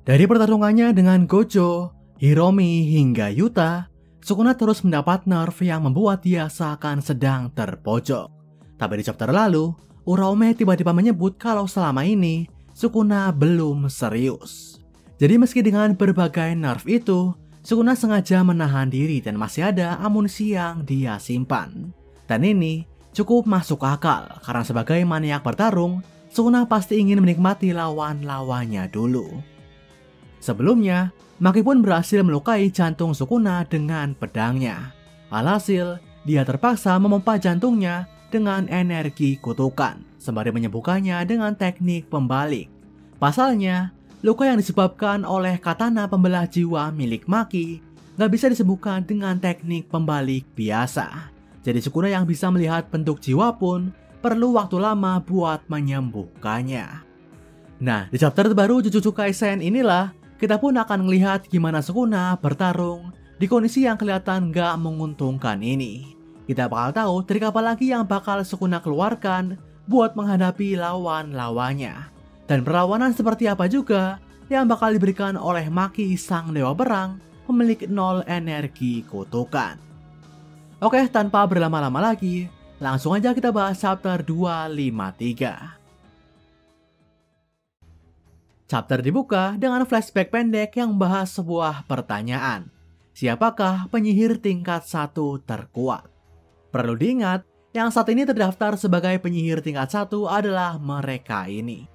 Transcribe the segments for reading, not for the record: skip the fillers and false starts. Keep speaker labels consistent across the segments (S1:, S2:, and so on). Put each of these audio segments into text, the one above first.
S1: Dari pertarungannya dengan Gojo, Hiromi hingga Yuta, Sukuna terus mendapat nerf yang membuat dia seakan sedang terpojok. Tapi di chapter lalu, Uraume tiba-tiba menyebut kalau selama ini Sukuna belum serius. Jadi meski dengan berbagai nerf itu, Sukuna sengaja menahan diri dan masih ada amunisi yang dia simpan. Dan ini cukup masuk akal karena sebagai maniak bertarung, Sukuna pasti ingin menikmati lawan-lawannya dulu. Sebelumnya, Maki pun berhasil melukai jantung Sukuna dengan pedangnya. Alhasil, dia terpaksa memompa jantungnya dengan energi kutukan, sembari menyembuhkannya dengan teknik pembalik. Pasalnya, luka yang disebabkan oleh katana pembelah jiwa milik Maki gak bisa disembuhkan dengan teknik pembalik biasa. Jadi Sukuna yang bisa melihat bentuk jiwa pun perlu waktu lama buat menyembuhkannya. Nah, di chapter terbaru Jujutsu Kaisen inilah kita pun akan melihat gimana Sukuna bertarung di kondisi yang kelihatan gak menguntungkan ini. Kita bakal tahu trik apa lagi yang bakal Sukuna keluarkan buat menghadapi lawan-lawannya. Dan perlawanan seperti apa juga yang bakal diberikan oleh Maki sang dewa perang pemilik 0 energi kutukan. Oke, tanpa berlama-lama lagi, langsung aja kita bahas chapter 253. Chapter dibuka dengan flashback pendek yang membahas sebuah pertanyaan. Siapakah penyihir tingkat 1 terkuat? Perlu diingat, yang saat ini terdaftar sebagai penyihir tingkat 1 adalah mereka ini.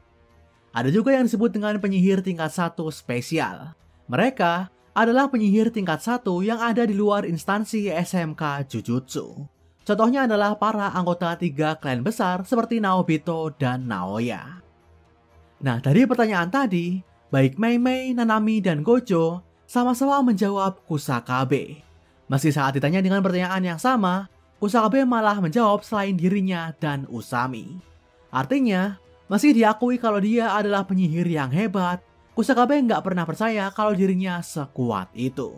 S1: Ada juga yang disebut dengan penyihir tingkat 1 spesial. Mereka adalah penyihir tingkat 1 yang ada di luar instansi SMK Jujutsu. Contohnya adalah para anggota 3 klan besar seperti Naobito dan Naoya. Nah, dari pertanyaan tadi, baik Mei Mei, Nanami, dan Gojo sama-sama menjawab Kusakabe. Meski saat ditanya dengan pertanyaan yang sama, Kusakabe malah menjawab selain dirinya dan Usami. Artinya, meski diakui kalau dia adalah penyihir yang hebat, Kusakabe nggak pernah percaya kalau dirinya sekuat itu.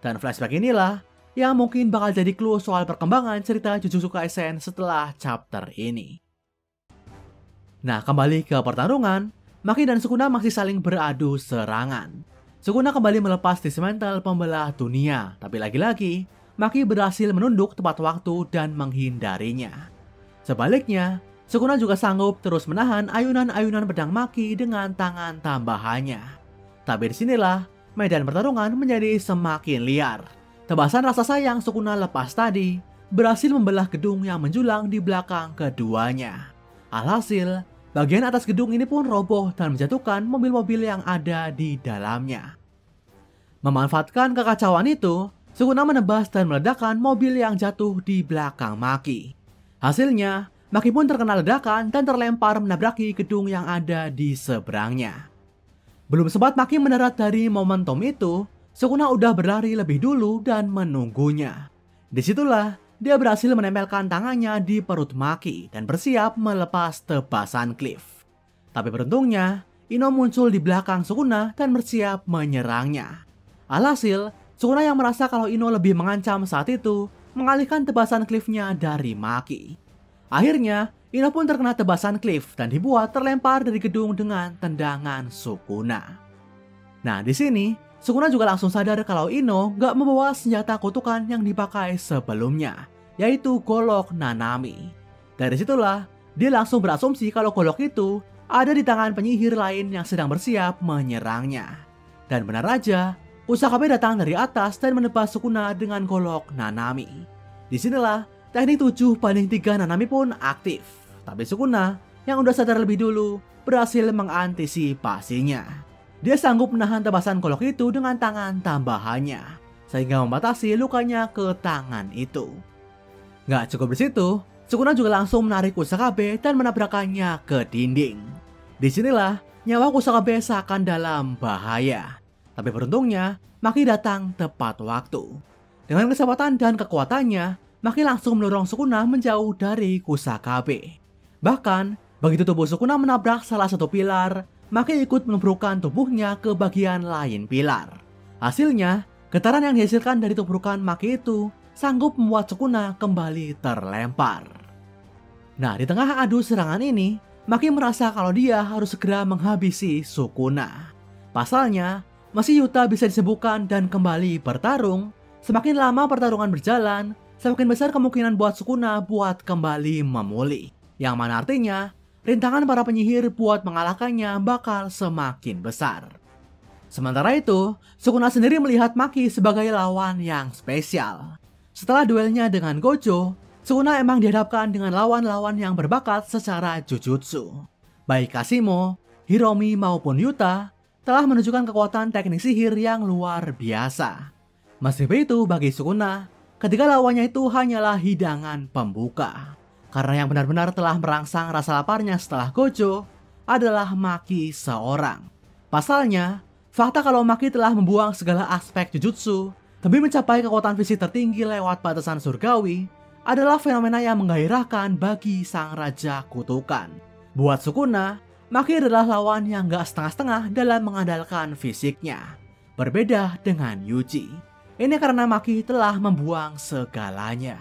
S1: Dan flashback inilah yang mungkin bakal jadi clue soal perkembangan cerita Jujutsu Kaisen setelah chapter ini. Nah, kembali ke pertarungan, Maki dan Sukuna masih saling beradu serangan. Sukuna kembali melepas dismantle pembelah dunia, tapi lagi-lagi, Maki berhasil menunduk tepat waktu dan menghindarinya. Sebaliknya, Sukuna juga sanggup terus menahan ayunan-ayunan pedang Maki dengan tangan tambahannya. Tapi disinilah, medan pertarungan menjadi semakin liar. Tebasan rasa sayang Sukuna lepas tadi berhasil membelah gedung yang menjulang di belakang keduanya. Alhasil, bagian atas gedung ini pun roboh dan menjatuhkan mobil-mobil yang ada di dalamnya. Memanfaatkan kekacauan itu, Sukuna menebas dan meledakkan mobil yang jatuh di belakang Maki. Hasilnya, Maki pun terkena ledakan dan terlempar menabraki gedung yang ada di seberangnya. Belum sempat Maki mendarat dari momentum itu, Sukuna udah berlari lebih dulu dan menunggunya. Disitulah, dia berhasil menempelkan tangannya di perut Maki dan bersiap melepas tebasan Cliff. Tapi beruntungnya, Ino muncul di belakang Sukuna dan bersiap menyerangnya. Alhasil, Sukuna yang merasa kalau Ino lebih mengancam saat itu, mengalihkan tebasan Cliff-nya dari Maki. Akhirnya, Ino pun terkena tebasan Cliff dan dibuat terlempar dari gedung dengan tendangan Sukuna. Nah, di sini, Sukuna juga langsung sadar kalau Ino gak membawa senjata kutukan yang dipakai sebelumnya, yaitu golok Nanami. Dari situlah, dia langsung berasumsi kalau golok itu ada di tangan penyihir lain yang sedang bersiap menyerangnya. Dan benar aja, Kusakabe datang dari atas dan menebas Sukuna dengan golok Nanami. Disinilah, teknik 7/3 Nanami pun aktif. Tapi Sukuna, yang udah sadar lebih dulu, berhasil mengantisipasinya. Dia sanggup menahan tebasan golok itu dengan tangan tambahannya, sehingga membatasi lukanya ke tangan itu. Gak cukup di situ, Sukuna juga langsung menarik Kusakabe dan menabrakannya ke dinding. Disinilah nyawa Kusakabe seakan dalam bahaya. Tapi beruntungnya, Maki datang tepat waktu. Dengan kecepatan dan kekuatannya, Maki langsung mendorong Sukuna menjauh dari Kusakabe. Bahkan, begitu tubuh Sukuna menabrak salah satu pilar, Maki ikut menumpukan tubuhnya ke bagian lain pilar. Hasilnya, getaran yang dihasilkan dari tumpukan Maki itu sanggup membuat Sukuna kembali terlempar. Nah, di tengah adu serangan ini, Maki merasa kalau dia harus segera menghabisi Sukuna. Pasalnya, meski Yuta bisa disembuhkan dan kembali bertarung, semakin lama pertarungan berjalan, semakin besar kemungkinan buat Sukuna buat kembali memulih. Yang mana artinya, rintangan para penyihir buat mengalahkannya bakal semakin besar. Sementara itu, Sukuna sendiri melihat Maki sebagai lawan yang spesial. Setelah duelnya dengan Gojo, Sukuna emang dihadapkan dengan lawan-lawan yang berbakat secara jujutsu. Baik Kashimo, Hiromi maupun Yuta telah menunjukkan kekuatan teknik sihir yang luar biasa. Meski begitu bagi Sukuna, ketika lawannya itu hanyalah hidangan pembuka. Karena yang benar-benar telah merangsang rasa laparnya setelah Gojo adalah Maki seorang. Pasalnya, fakta kalau Maki telah membuang segala aspek jujutsu demi mencapai kekuatan fisik tertinggi lewat batasan surgawi adalah fenomena yang menggairahkan bagi sang Raja Kutukan. Buat Sukuna, Maki adalah lawan yang gak setengah-setengah dalam mengandalkan fisiknya. Berbeda dengan Yuji. Ini karena Maki telah membuang segalanya.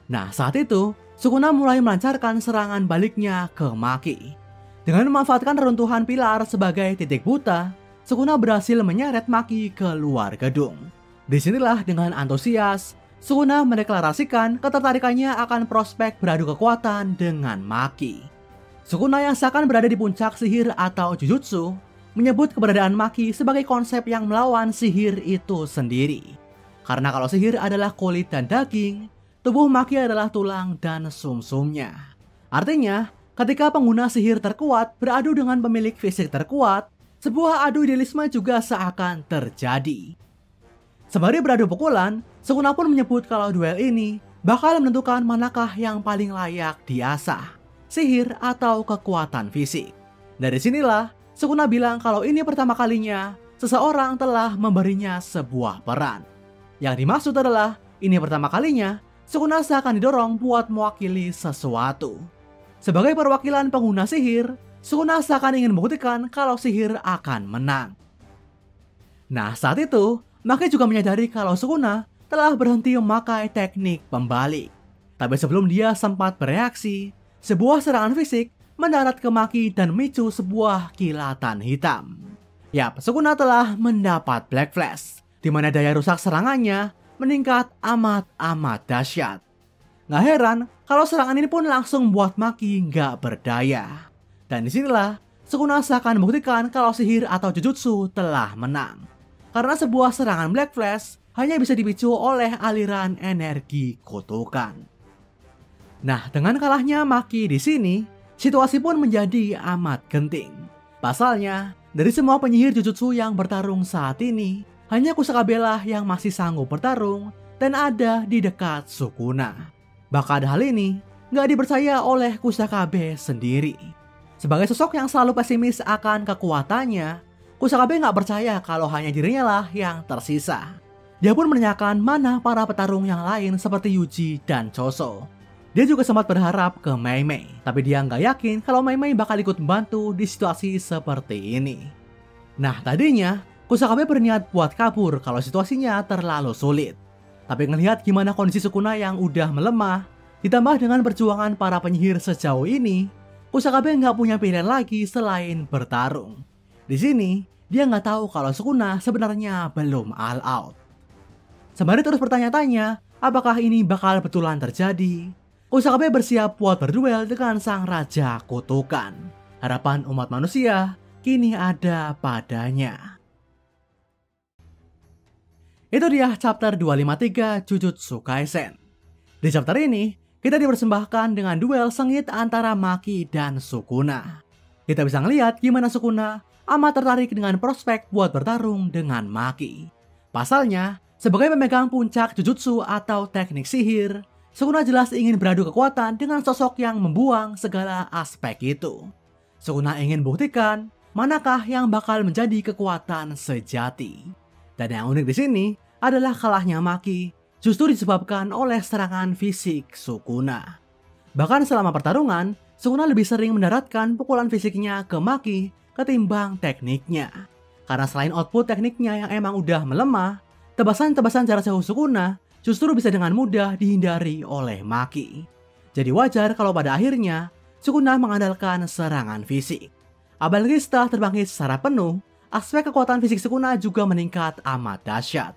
S1: Nah, saat itu, Sukuna mulai melancarkan serangan baliknya ke Maki. Dengan memanfaatkan reruntuhan pilar sebagai titik buta, Sukuna berhasil menyeret Maki ke luar gedung. Disinilah dengan antusias, Sukuna mendeklarasikan ketertarikannya akan prospek beradu kekuatan dengan Maki. Sukuna yang seakan berada di puncak sihir atau jujutsu, menyebut keberadaan Maki sebagai konsep yang melawan sihir itu sendiri. Karena kalau sihir adalah kulit dan daging, tubuh Maki adalah tulang dan sumsumnya. Artinya, ketika pengguna sihir terkuat beradu dengan pemilik fisik terkuat, sebuah adu idealisme juga seakan terjadi. Sembari beradu pukulan, Sukuna pun menyebut kalau duel ini bakal menentukan manakah yang paling layak diasah, sihir atau kekuatan fisik. Dari sinilah, Sukuna bilang kalau ini pertama kalinya seseorang telah memberinya sebuah peran. Yang dimaksud adalah, ini pertama kalinya Sukuna seakan didorong buat mewakili sesuatu. Sebagai perwakilan pengguna sihir, Sukuna seakan ingin membuktikan kalau sihir akan menang. Nah, saat itu, Maki juga menyadari kalau Sukuna telah berhenti memakai teknik pembalik. Tapi sebelum dia sempat bereaksi, sebuah serangan fisik mendarat ke Maki dan memicu sebuah kilatan hitam. Yap, Sukuna telah mendapat Black Flash, di mana daya rusak serangannya meningkat amat dahsyat. Nggak heran kalau serangan ini pun langsung buat Maki nggak berdaya. Dan disinilah Sukuna seakan membuktikan kalau sihir atau jujutsu telah menang. Karena sebuah serangan Black Flash hanya bisa dipicu oleh aliran energi kutukan. Nah, dengan kalahnya Maki di sini, situasi pun menjadi amat genting. Pasalnya, dari semua penyihir jujutsu yang bertarung saat ini, hanya Kusakabe lah yang masih sanggup bertarung dan ada di dekat Sukuna. Bahkan hal ini nggak dipercaya oleh Kusakabe sendiri. Sebagai sosok yang selalu pesimis akan kekuatannya, Kusakabe nggak percaya kalau hanya dirinya lah yang tersisa. Dia pun menanyakan mana para petarung yang lain seperti Yuji dan Choso. Dia juga sempat berharap ke Mei Mei, tapi dia nggak yakin kalau Mei Mei bakal ikut membantu di situasi seperti ini. Nah, tadinya Kusakabe berniat buat kabur kalau situasinya terlalu sulit. Tapi ngelihat gimana kondisi Sukuna yang udah melemah, ditambah dengan perjuangan para penyihir sejauh ini, Kusakabe nggak punya pilihan lagi selain bertarung. Di sini, dia nggak tahu kalau Sukuna sebenarnya belum all out. Sembari terus bertanya-tanya, apakah ini bakal betulan terjadi, Kusakabe bersiap buat berduel dengan sang Raja Kutukan. Harapan umat manusia kini ada padanya. Itu dia chapter 253 Jujutsu Kaisen. Di chapter ini, kita dipersembahkan dengan duel sengit antara Maki dan Sukuna. Kita bisa ngeliat gimana Sukuna amat tertarik dengan prospek buat bertarung dengan Maki. Pasalnya, sebagai pemegang puncak jujutsu atau teknik sihir, Sukuna jelas ingin beradu kekuatan dengan sosok yang membuang segala aspek itu. Sukuna ingin buktikan manakah yang bakal menjadi kekuatan sejati. Dan yang unik di sini adalah kalahnya Maki justru disebabkan oleh serangan fisik Sukuna. Bahkan selama pertarungan, Sukuna lebih sering mendaratkan pukulan fisiknya ke Maki ketimbang tekniknya. Karena selain output tekniknya yang emang udah melemah, tebasan-tebasan jarak jauh Sukuna justru bisa dengan mudah dihindari oleh Maki. Jadi wajar kalau pada akhirnya Sukuna mengandalkan serangan fisik. Apalagi setelah terbangkit secara penuh, aspek kekuatan fisik Sukuna juga meningkat amat dahsyat.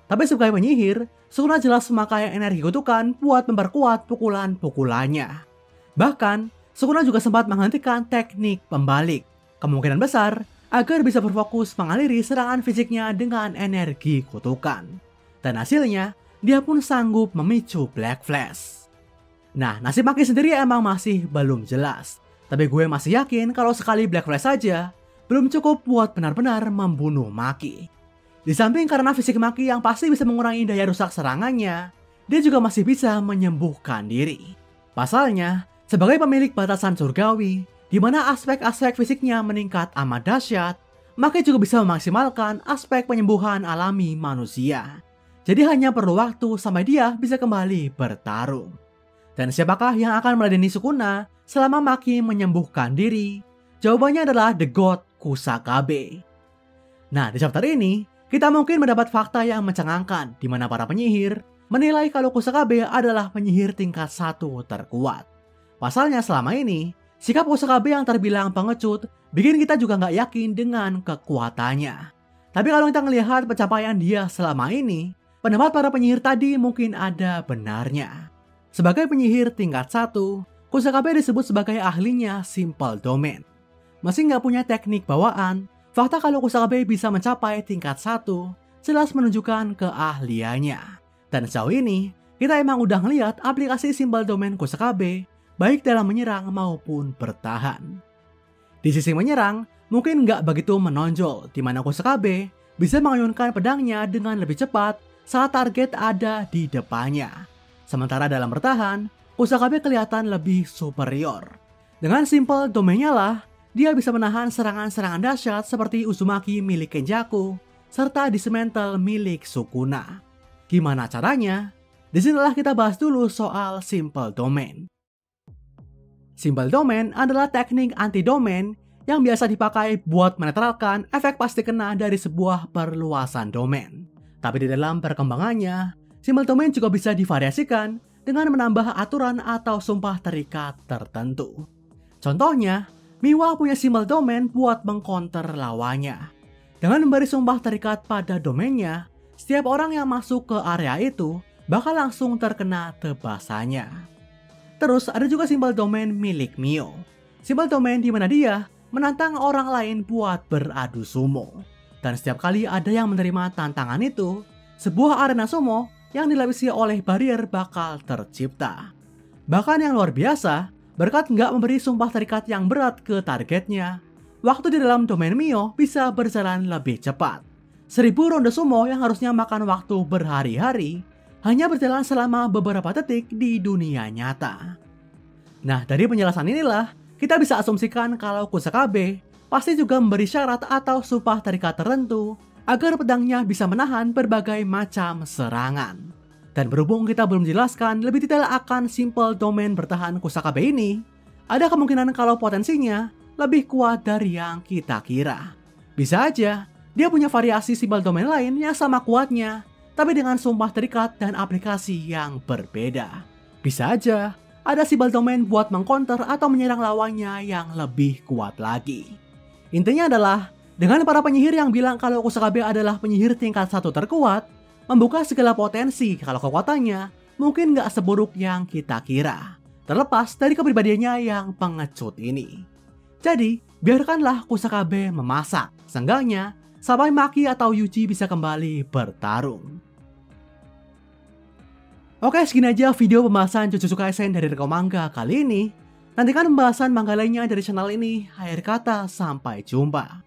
S1: Tapi sebagai penyihir, Sukuna jelas memakai energi kutukan buat memperkuat pukulan-pukulannya. Bahkan, Sukuna juga sempat menghentikan teknik pembalik, kemungkinan besar agar bisa berfokus mengaliri serangan fisiknya dengan energi kutukan. Dan hasilnya, dia pun sanggup memicu Black Flash. Nah, nasib Maki sendiri emang masih belum jelas. Tapi gue masih yakin kalau sekali Black Flash saja, belum cukup buat benar-benar membunuh Maki. Di samping karena fisik Maki yang pasti bisa mengurangi daya rusak serangannya, dia juga masih bisa menyembuhkan diri. Pasalnya, sebagai pemilik batasan surgawi, di mana aspek-aspek fisiknya meningkat amat dahsyat, Maki juga bisa memaksimalkan aspek penyembuhan alami manusia. Jadi hanya perlu waktu sampai dia bisa kembali bertarung. Dan siapakah yang akan meladeni Sukuna selama Maki menyembuhkan diri? Jawabannya adalah The God Kusakabe. Nah, di chapter ini, kita mungkin mendapat fakta yang mencengangkan di mana para penyihir menilai kalau Kusakabe adalah penyihir tingkat 1 terkuat. Pasalnya selama ini, sikap Kusakabe yang terbilang pengecut bikin kita juga nggak yakin dengan kekuatannya. Tapi kalau kita melihat pencapaian dia selama ini, pendapat para penyihir tadi mungkin ada benarnya. Sebagai penyihir tingkat 1, Kusakabe disebut sebagai ahlinya Simple Domain. Meski nggak punya teknik bawaan, fakta kalau Kusakabe bisa mencapai tingkat 1 jelas menunjukkan keahliannya. Dan sejauh ini, kita emang udah ngeliat aplikasi Simple Domain Kusakabe baik dalam menyerang maupun bertahan. Di sisi menyerang, mungkin nggak begitu menonjol, di mana Kusakabe bisa mengayunkan pedangnya dengan lebih cepat saat target ada di depannya. Sementara dalam bertahan, Kusakabe kelihatan lebih superior. Dengan Simple Domain-nya lah, dia bisa menahan serangan-serangan dahsyat seperti Uzumaki milik Kenjaku, serta Dismantle milik Sukuna. Gimana caranya? Disinilah kita bahas dulu soal Simple Domain. Simple Domain adalah teknik anti-domain yang biasa dipakai buat menetralkan efek pasti kena dari sebuah perluasan domain. Tapi di dalam perkembangannya, Simple Domain juga bisa divariasikan dengan menambah aturan atau sumpah terikat tertentu. Contohnya, Miwa punya Simple Domain buat mengcounter lawannya. Dengan memberi sumpah terikat pada domainnya, setiap orang yang masuk ke area itu bakal langsung terkena tebasannya. Terus ada juga Simple Domain milik Mio. Simple Domain di mana dia menantang orang lain buat beradu sumo. Dan setiap kali ada yang menerima tantangan itu, sebuah arena sumo yang dilapisi oleh barrier bakal tercipta. Bahkan yang luar biasa, berkat nggak memberi sumpah terikat yang berat ke targetnya, waktu di dalam domain Mio bisa berjalan lebih cepat. 1000 ronde sumo yang harusnya makan waktu berhari-hari, hanya berjalan selama beberapa detik di dunia nyata. Nah, dari penjelasan inilah, kita bisa asumsikan kalau Kusakabe pasti juga memberi syarat atau sumpah terikat tertentu agar pedangnya bisa menahan berbagai macam serangan. Dan berhubung kita belum jelaskan lebih detail akan Simple Domain bertahan Kusakabe ini, ada kemungkinan kalau potensinya lebih kuat dari yang kita kira. Bisa aja, dia punya variasi Simple Domain lain yang sama kuatnya, tapi dengan sumpah terikat dan aplikasi yang berbeda. Bisa aja ada Simple Domain buat mengcounter atau menyerang lawannya yang lebih kuat lagi. Intinya adalah, dengan para penyihir yang bilang kalau Kusakabe adalah penyihir tingkat 1 terkuat, membuka segala potensi kalau kekuatannya mungkin nggak seburuk yang kita kira, terlepas dari kepribadiannya yang pengecut ini. Jadi, biarkanlah Kusakabe memasak, seenggaknya sampai Maki atau Yuji bisa kembali bertarung. Oke, segini aja video pembahasan Jujutsu Kaisen dari Reko Manga kali ini. Nantikan pembahasan manga lainnya dari channel ini. Akhir kata, sampai jumpa.